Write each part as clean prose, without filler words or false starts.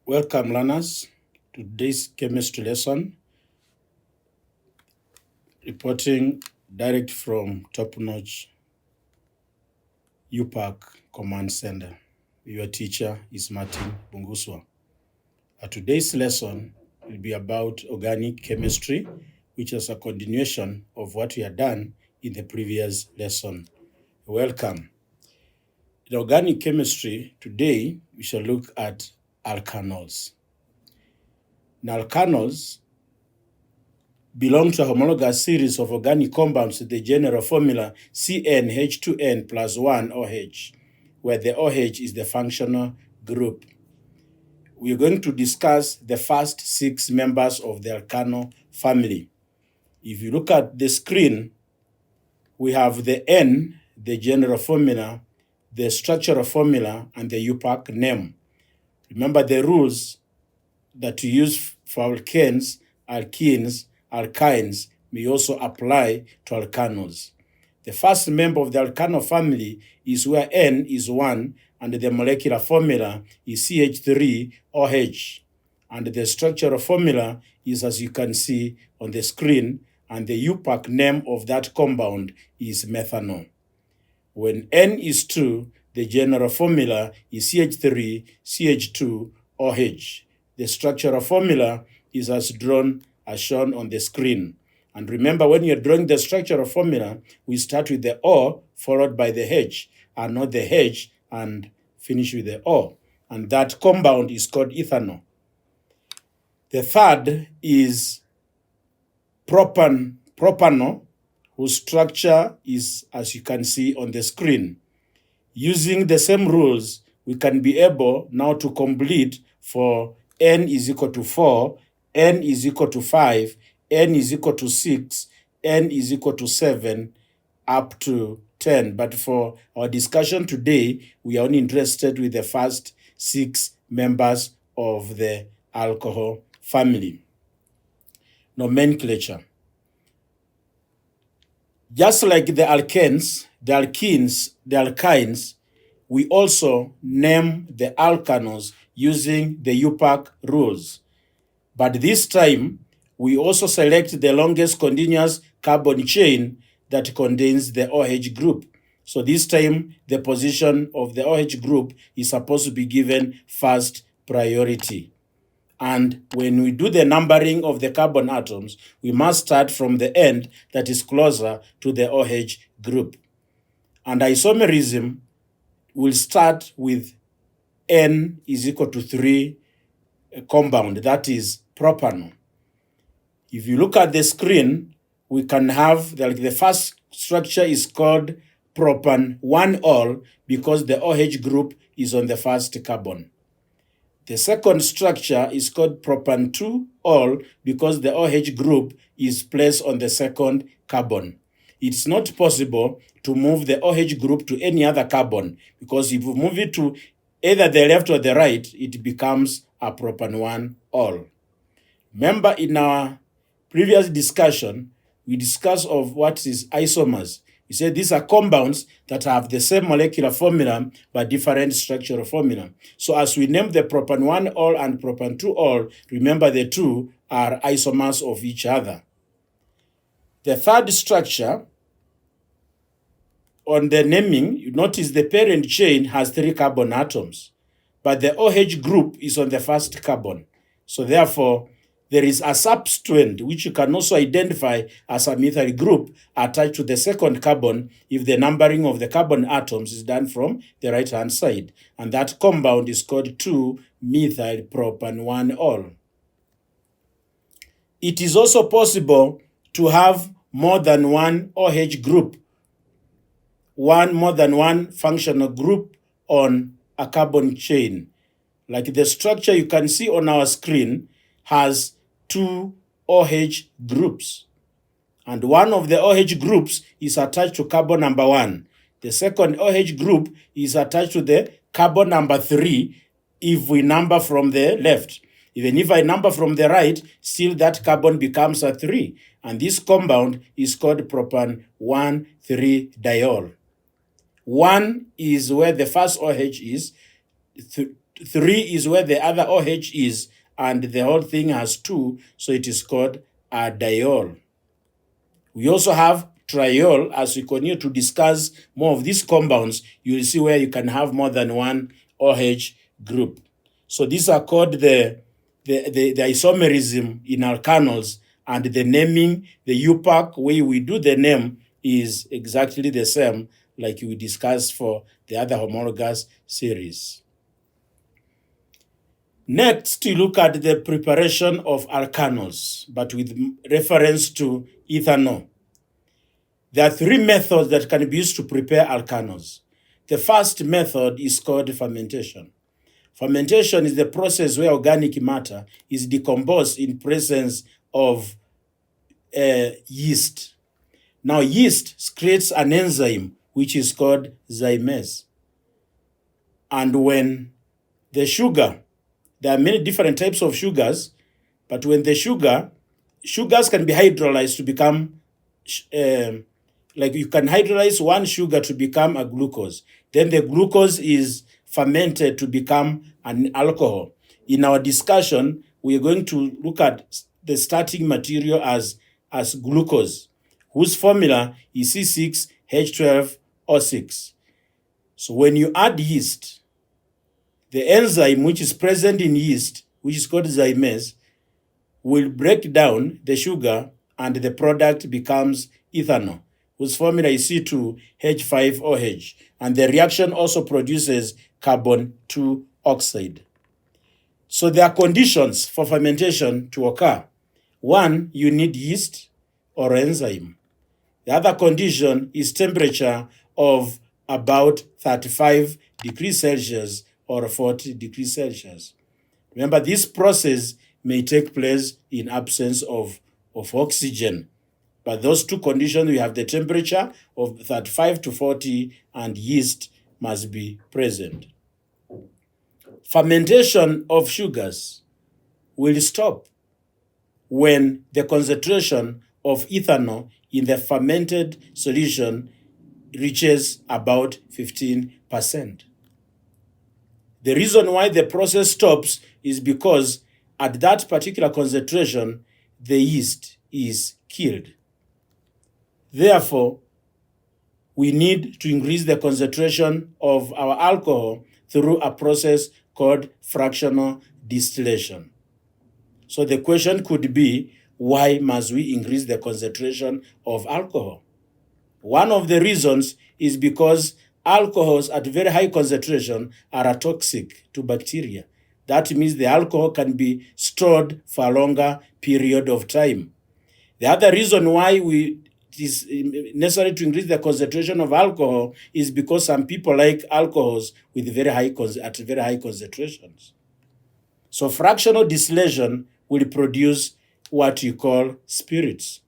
Welcome, learners, to today's chemistry lesson, reporting direct from top-notch UPAC Command Center. Your teacher is Martin Bunguswa. Today's lesson will be about organic chemistry, which is a continuation of what we had done in the previous lesson. Welcome. In organic chemistry, today we shall look at alkanols. Now, alkanols belong to a homologous series of organic compounds with the general formula CnH2n plus 1 OH, where the OH is the functional group. We are going to discuss the first 6 members of the alkano family. If you look at the screen, we have the N, the general formula, the structural formula, and the UPAC name. Remember the rules that we use for alkanes, alkenes, alkynes may also apply to alkanols. The first member of the alkano family is where N is 1 and the molecular formula is CH3OH. And the structural formula is, as you can see on the screen, and the UPAC name of that compound is methanol. When N is 2, the general formula is CH3CH2OH. The structural formula is as shown on the screen. And remember, when you're drawing the structural formula, we start with the O followed by the H, and not the H and finish with the O. And that compound is called ethanol. The third is propanol, whose structure is, as you can see on the screen. Using the same rules, we can be able now to complete for N is equal to 4, N is equal to 5, N is equal to 6, N is equal to 7, up to 10. But for our discussion today, we are only interested with the first 6 members of the alcohol family. Nomenclature. Just like the alkanes, the alkenes, the alkynes, we also name the alkanols using the UPAC rules. But this time, we also select the longest continuous carbon chain that contains the OH group. So this time, the position of the OH group is supposed to be given first priority. And when we do the numbering of the carbon atoms, we must start from the end that is closer to the OH group. And isomerism will start with N is equal to 3 compound, that is propanol. If you look at the screen, we can have the first structure is called propan-1-ol because the OH group is on the first carbon. The second structure is called propan-2-ol because the OH group is placed on the second carbon. It's not possible to move the OH group to any other carbon because if you move it to either the left or the right, it becomes a propan-1-ol. Remember, in our previous discussion, we discussed of what is isomers. We said these are compounds that have the same molecular formula but different structural formula. So as we name the propan-1-ol and propan-2-ol, remember the two are isomers of each other. The third structure on the naming, you notice the parent chain has 3 carbon atoms, but the OH group is on the first carbon. So therefore, there is a substituent which you can also identify as a methyl group attached to the second carbon if the numbering of the carbon atoms is done from the right-hand side. And that compound is called 2-methyl-propan-1-ol. It is also possible to have more than one OH group, more than one functional group on a carbon chain. Like the structure you can see on our screen has 2 OH groups. And one of the OH groups is attached to carbon number 1. The second OH group is attached to the carbon number 3 if we number from the left. Even if I number from the right, still that carbon becomes a 3. And this compound is called propan-1,3-diol. 1 is where the first OH is, 3 is where the other OH is, and the whole thing has 2, so it is called a diol. We also have triol. As we continue to discuss more of these compounds, you will see where you can have more than one OH group. So these are called the isomerism in alkanols, and the naming, the UPAC way we do the name is exactly the same like we discussed for the other homologous series. Next, you look at the preparation of alkanols, but with reference to ethanol. There are 3 methods that can be used to prepare alkanols. The first method is called fermentation. Fermentation is the process where organic matter is decomposed in presence of yeast. Now, yeast creates an enzyme which is called zymase. And when the sugar, there are many different types of sugars, but when the sugars can be hydrolyzed to become, like you can hydrolyze one sugar to become a glucose. Then the glucose is fermented to become an alcohol. In our discussion, we are going to look at the starting material as glucose, whose formula is C6H12O6. So when you add yeast, the enzyme which is present in yeast, which is called zymase, will break down the sugar and the product becomes ethanol, whose formula is C2H5OH. And the reaction also produces carbon 2 oxide. So there are conditions for fermentation to occur. 1, you need yeast or enzyme. The other condition is temperature of about 35 degrees Celsius or 40 degrees Celsius. Remember, this process may take place in absence of oxygen. But those 2 conditions, we have the temperature of 35 to 40 and yeast must be present. Fermentation of sugars will stop when the concentration of ethanol in the fermented solution reaches about 15%. The reason why the process stops is because at that particular concentration, the yeast is killed. Therefore, we need to increase the concentration of our alcohol through a process called fractional distillation. So the question could be, why must we increase the concentration of alcohol? One of the reasons is because alcohols at very high concentration are toxic to bacteria. That means the alcohol can be stored for a longer period of time. The other reason why it is necessary to increase the concentration of alcohol is because some people like alcohols with very high concentrations. So fractional distillation will produce what you call spirits.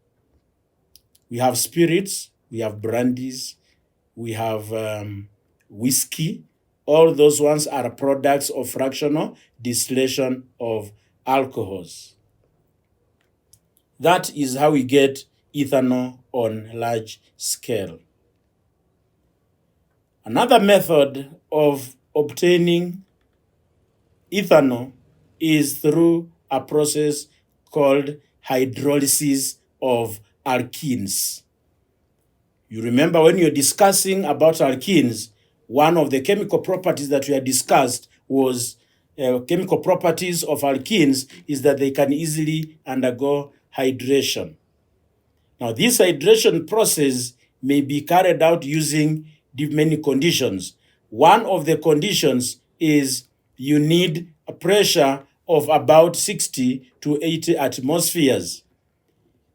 We have spirits, we have brandies, we have whiskey. All those ones are products of fractional distillation of alcohols. That is how we get ethanol on large scale. Another method of obtaining ethanol is through a process called hydrolysis of alkenes. You remember when you're discussing about alkenes, one of the chemical properties that we had discussed was chemical properties of alkenes is that they can easily undergo hydration. Now, this hydration process may be carried out using many conditions. One of the conditions is you need a pressure of about 60 to 80 atmospheres.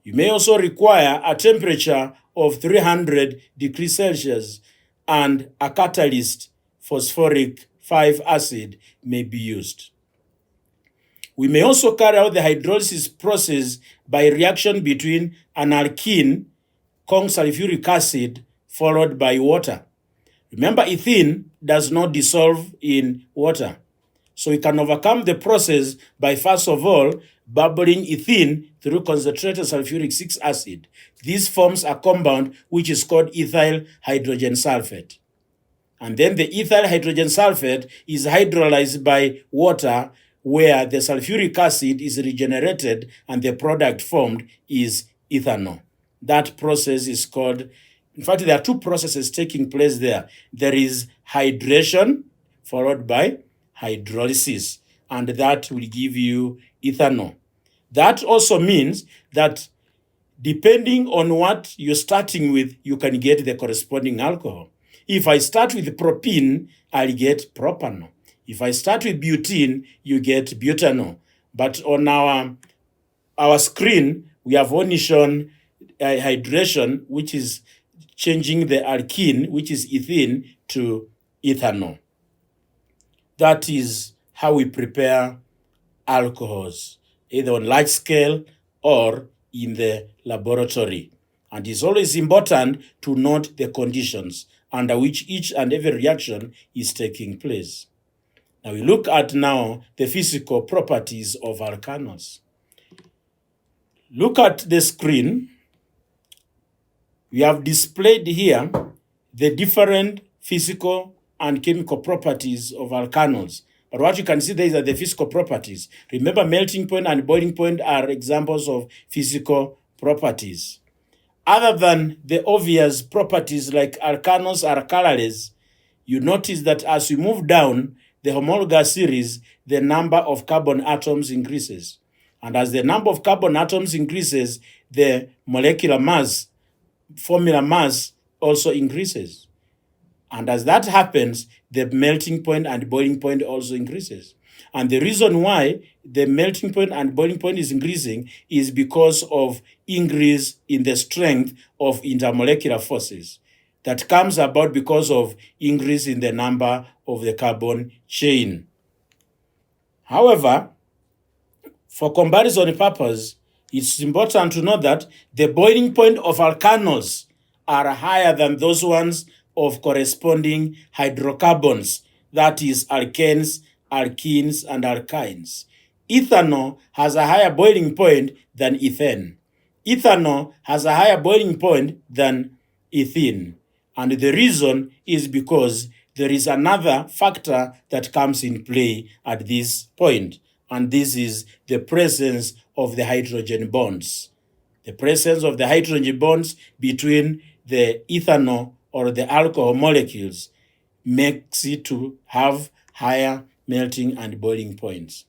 You may also require a temperature of 300 degrees Celsius, and a catalyst, phosphoric 5 acid, may be used. We may also carry out the hydrolysis process by reaction between an alkene, corn sulfuric acid, followed by water. Remember, ethene does not dissolve in water. So we can overcome the process by, first of all, bubbling ethene through concentrated sulfuric 6 acid. This forms a compound which is called ethyl hydrogen sulfate. And then the ethyl hydrogen sulfate is hydrolyzed by water, where the sulfuric acid is regenerated and the product formed is ethanol. That process is called, in fact, there are two processes taking place there. There is hydration followed by hydrolysis, and that will give you ethanol. That also means that depending on what you're starting with, you can get the corresponding alcohol. If I start with propene, I'll get propanol. If I start with butene, you get butanol. But on our screen, we have only shown hydration, which is changing the alkene, which is ethene, to ethanol. That is how we prepare alcohols, either on large scale or in the laboratory. And it's always important to note the conditions under which each and every reaction is taking place. Now we look at now the physical properties of alkanos. Look at the screen. We have displayed here the different physical and chemical properties of alkanos. But what you can see there is that the physical properties. Remember, melting point and boiling point are examples of physical properties. Other than the obvious properties like alkanos are colorless, you notice that as we move down the homologous series, the number of carbon atoms increases. And as the number of carbon atoms increases, the molecular mass, formula mass, also increases. And as that happens, the melting point and boiling point also increases. And the reason why the melting point and boiling point is increasing is because of increase in the strength of intermolecular forces that comes about because of increase in the number of the carbon chain. However, for comparison purpose, it's important to know that the boiling point of alkanos are higher than those ones of corresponding hydrocarbons, that is alkanes, alkenes, and alkynes. Ethanol has a higher boiling point than ethane. Ethanol has a higher boiling point than ethene. And the reason is because there is another factor that comes in play at this point, and this is the presence of the hydrogen bonds. The presence of the hydrogen bonds between the ethanol or the alcohol molecules makes it to have higher melting and boiling points.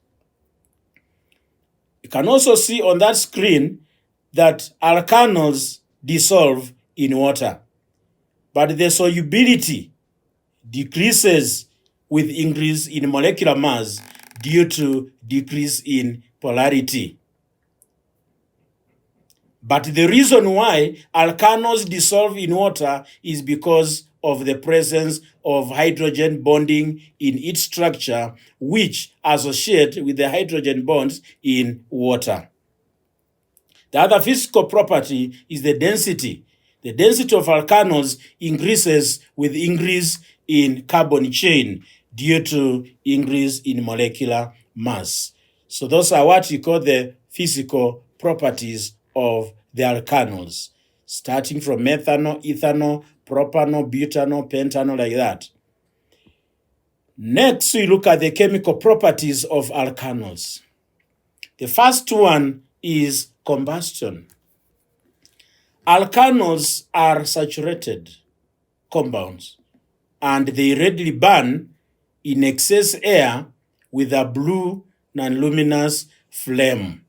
You can also see on that screen that alkanols dissolve in water, but the solubility decreases with increase in molecular mass due to decrease in polarity. But the reason why alkanos dissolve in water is because of the presence of hydrogen bonding in its structure, which associate with the hydrogen bonds in water. The other physical property is the density. The density of alkanos increases with increase in carbon chain due to increase in molecular mass. So those are what we call the physical properties of the alkanos, starting from methanol, ethanol, propanol, butanol, pentanol, like that. Next, we look at the chemical properties of alkanos. The first one is combustion. Alkanos are saturated compounds, and they readily burn in excess air with a blue non-luminous flame.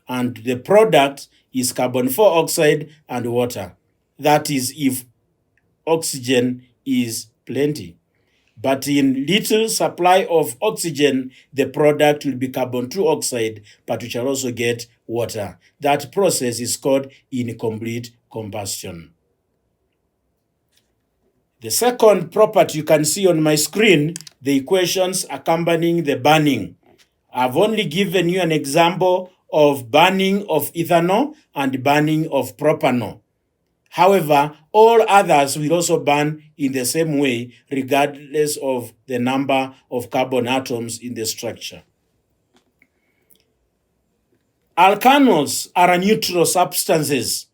And the product is carbon dioxide and water. That is if oxygen is plenty. But in little supply of oxygen, the product will be carbon dioxide, but we shall also get water. That process is called incomplete combustion. The second property you can see on my screen, the equations accompanying the burning. I've only given you an example of burning of ethanol and burning of propanol. However, all others will also burn in the same way, regardless of the number of carbon atoms in the structure. Alkanos are neutral substances.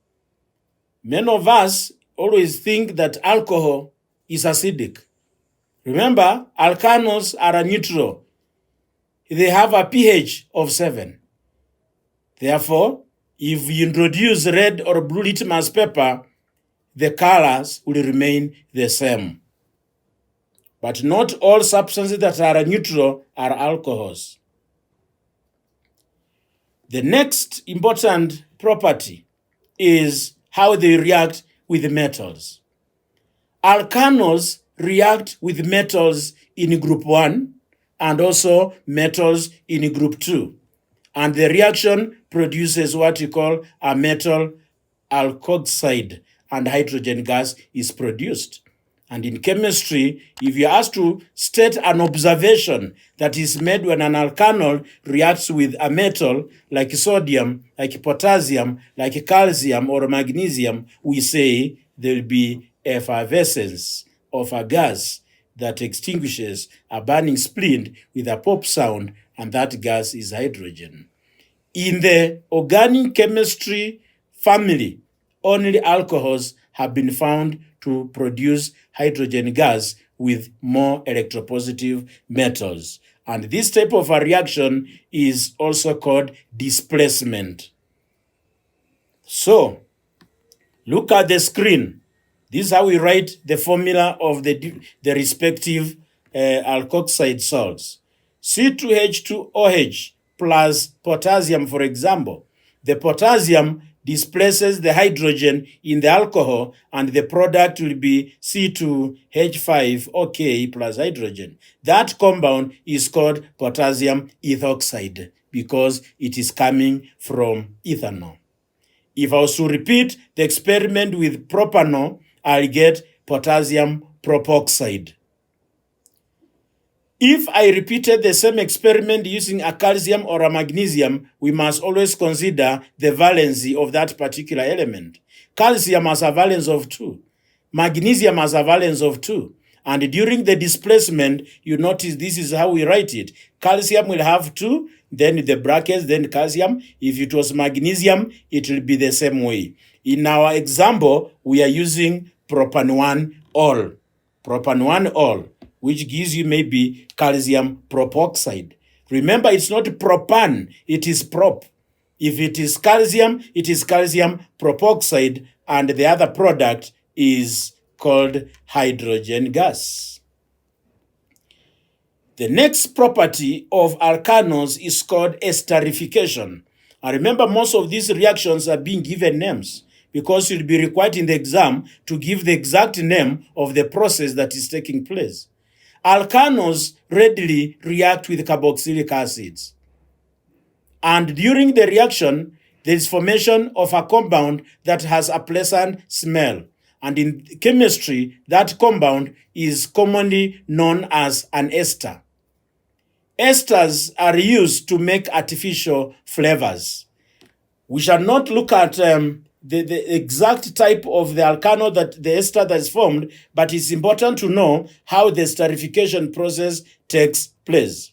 Many of us always think that alcohol is acidic. Remember, alkanos are a neutral. They have a pH of 7. Therefore, if you introduce red or blue litmus paper, the colors will remain the same. But not all substances that are neutral are alcohols. The next important property is how they react with metals. Alkanos react with metals in group 1 and also metals in group 2. And the reaction produces what we call a metal alkoxide, and hydrogen gas is produced. And in chemistry, if you ask to state an observation that is made when an alkanol reacts with a metal like sodium, like potassium, like calcium or magnesium, we say there will be effervescence of a gas that extinguishes a burning splint with a pop sound, and that gas is hydrogen. In the organic chemistry family, only alcohols have been found to produce hydrogen gas with more electropositive metals. And this type of a reaction is also called displacement. So, look at the screen. This is how we write the formula of the respective alkoxide salts. C2H2OH plus potassium, for example. The potassium displaces the hydrogen in the alcohol, and the product will be C2H5OK plus hydrogen. That compound is called potassium ethoxide because it is coming from ethanol. If I was to repeat the experiment with propanol, I'll get potassium propoxide. If I repeated the same experiment using a calcium or a magnesium, we must always consider the valency of that particular element. Calcium has a valence of 2. Magnesium has a valence of 2. And during the displacement, you notice this is how we write it. Calcium will have 2, then the brackets, then calcium. If it was magnesium, it will be the same way. In our example, we are using propan-1-ol. Propan-1-ol, which gives you maybe calcium propoxide. Remember, it's not propan, it is prop. If it is calcium, it is calcium propoxide, and the other product is called hydrogen gas. The next property of alkanos is called esterification. And remember, most of these reactions are being given names because you'll be required in the exam to give the exact name of the process that is taking place. Alkanos readily react with carboxylic acids. And during the reaction, there is formation of a compound that has a pleasant smell. And in chemistry, that compound is commonly known as an ester. Esters are used to make artificial flavors. We shall not look at the exact type of the alkano that the ester that is formed, but it's important to know how the esterification process takes place.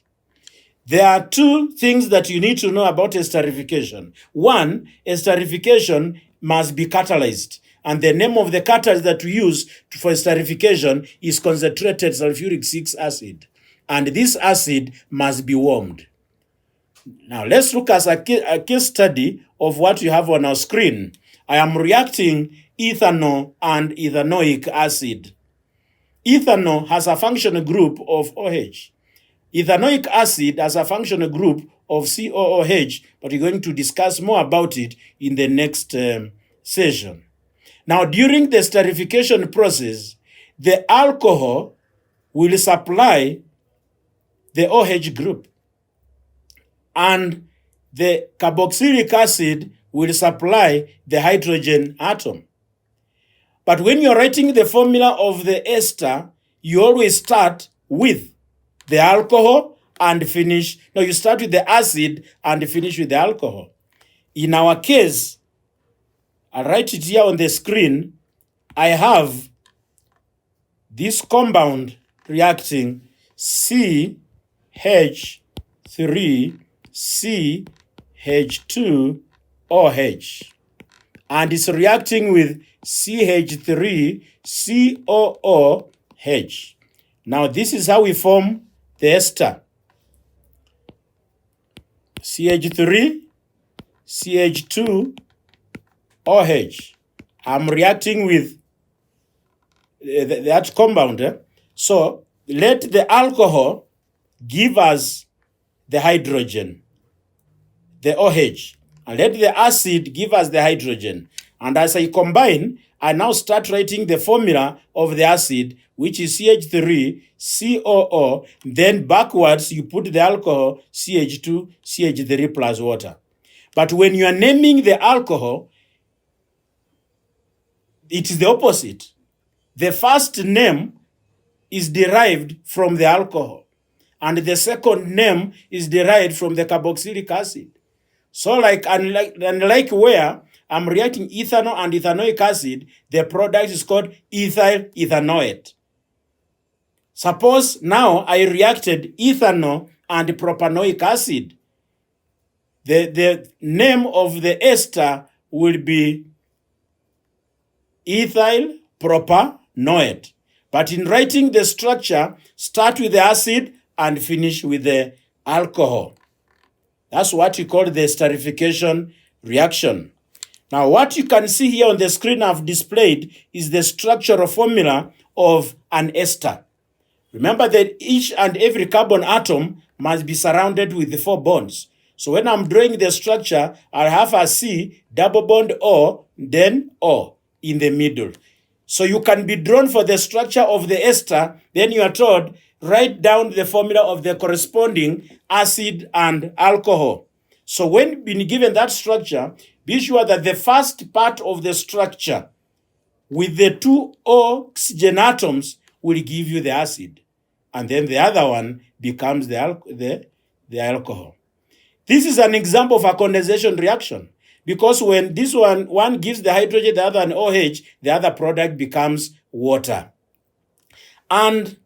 There are 2 things that you need to know about esterification. One, esterification must be catalyzed. And the name of the catalyst that we use for esterification is concentrated sulfuric 6 acid. And this acid must be warmed. Now, let's look at a case study of what you have on our screen. I am reacting ethanol and ethanoic acid. Ethanol has a functional group of OH. Ethanoic acid has a functional group of COOH, but we're going to discuss more about it in the next session. Now, during the esterification process, the alcohol will supply the OH group, and the carboxylic acid will supply the hydrogen atom. But when you're writing the formula of the ester, you always start with the alcohol and finish. No, you start with the acid and finish with the alcohol. In our case, I'll write it here on the screen. I have this compound reacting CH3CH2OH, and it's reacting with CH3COOH H. Now this is how we form the ester. CH3, CH2, OH. I'm reacting with that compound. So let the alcohol give us the hydrogen, the OH, and let the acid give us the hydrogen. And as I combine, I now start writing the formula of the acid, which is CH3, COO. Then backwards, you put the alcohol, CH2, CH3 plus water. But when you are naming the alcohol, it is the opposite. The first name is derived from the alcohol, and the second name is derived from the carboxylic acid. So unlike where I'm reacting ethanol and ethanoic acid, the product is called ethyl ethanoate. Suppose now I reacted ethanol and propanoic acid. The name of the ester will be ethyl propanoate. But in writing the structure, start with the acid and finish with the alcohol. That's what we call the esterification reaction. Now, what you can see here on the screen I've displayed is the structural formula of an ester. Remember that each and every carbon atom must be surrounded with the 4 bonds. So when I'm drawing the structure, I'll have a C, double bond O, then O in the middle. So you can be drawn for the structure of the ester, then you are told, write down the formula of the corresponding acid and alcohol. So when being given that structure, be sure that the first part of the structure with the 2 oxygen atoms will give you the acid, and then the other one becomes the alcohol. This is an example of a condensation reaction, because when this one gives the hydrogen, the other an OH, the other product becomes water. And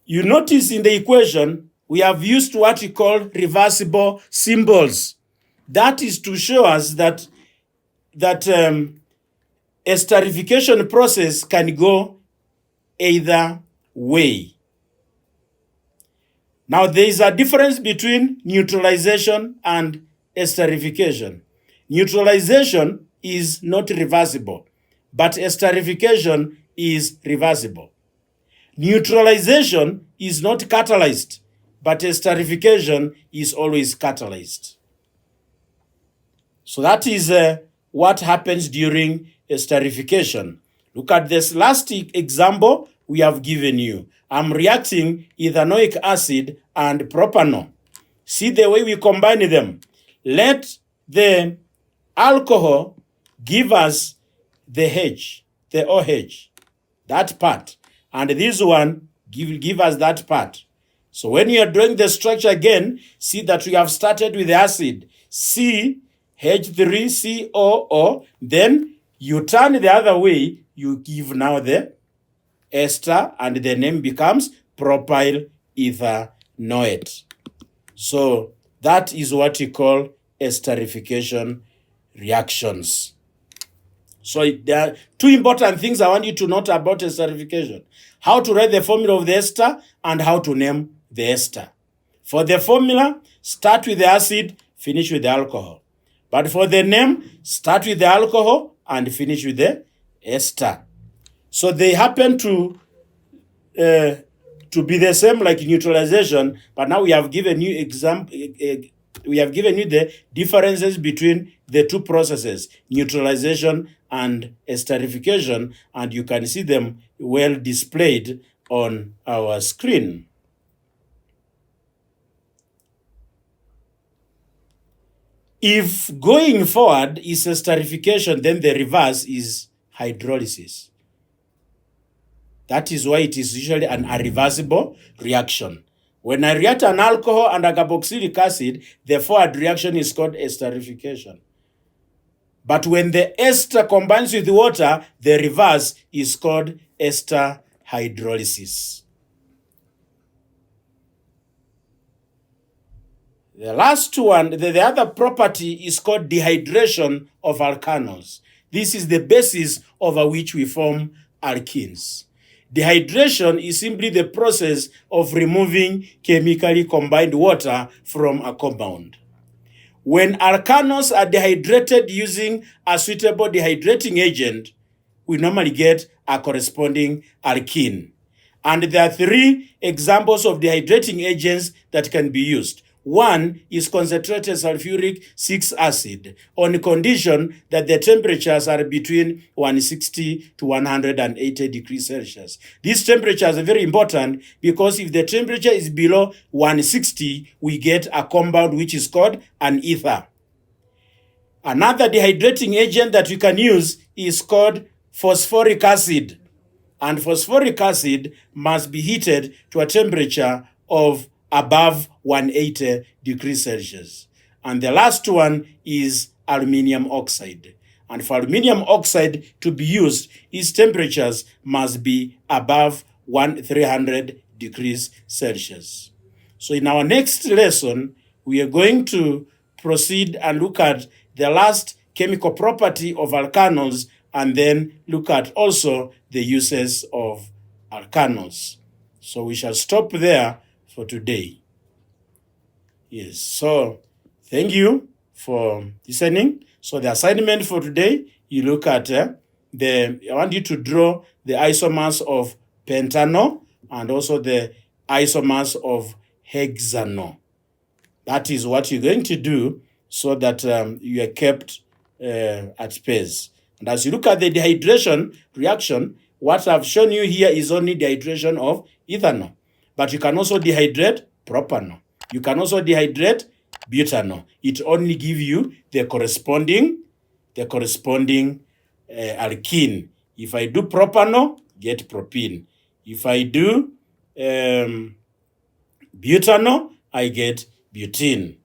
you notice in the equation, we have used what we call reversible symbols. That is to show us that esterification process can go either way. Now, there is a difference between neutralization and esterification. Neutralization is not reversible, but esterification is reversible. Neutralization is not catalyzed, but esterification is always catalyzed. So that is what happens during esterification. Look at this last example we have given you. I'm reacting ethanoic acid and propanol. See the way we combine them. Let the alcohol give us the H, the OH, that part. And this one give us that part. So when you are drawing the structure again, see that we have started with the acid, CH3COO, then you turn the other way, you give now the ester, and the name becomes propyl ethanoate. So that is what we call esterification reactions. So there are 2 important things I want you to note about esterification: how to write the formula of the ester and how to name the ester. For the formula, start with the acid, finish with the alcohol. But for the name, start with the alcohol and finish with the ester. So they happen to be the same like neutralization, but now we have given you we have given you the differences between the 2 processes, neutralization and esterification, and you can see them well displayed on our screen. If going forward is esterification, then the reverse is hydrolysis. That is why it is usually an irreversible reaction. When I react an alcohol and a carboxylic acid, the forward reaction is called esterification. But when the ester combines with water, the reverse is called ester hydrolysis. The last one, the other property is called dehydration of alkanes. This is the basis over which we form alkenes. Dehydration is simply the process of removing chemically combined water from a compound. When alkanos are dehydrated using a suitable dehydrating agent, we normally get a corresponding alkene. And there are three examples of dehydrating agents that can be used. One is concentrated sulfuric 6 acid on condition that the temperatures are between 160 to 180 degrees Celsius. These temperatures are very important because if the temperature is below 160, we get a compound which is called an ether. Another dehydrating agent that we can use is called phosphoric acid. And phosphoric acid must be heated to a temperature of above 180 degrees Celsius. And the last one is aluminium oxide. And for aluminium oxide to be used, its temperatures must be above 300 degrees Celsius. So in our next lesson, we are going to proceed and look at the last chemical property of alkanos and then look at also the uses of alkanos. So we shall stop there for today. Yes, so thank you for listening. So the assignment for today, you look at I want you to draw the isomers of pentano and also the isomers of hexano. That is what you're going to do so that you are kept at pace. And as you look at the dehydration reaction, what I've shown you here is only dehydration of ethanol. But you can also dehydrate propanol. You can also dehydrate butanol. It only gives you the corresponding alkene. If I do propanol, get propene. If I do butanol, I get butene.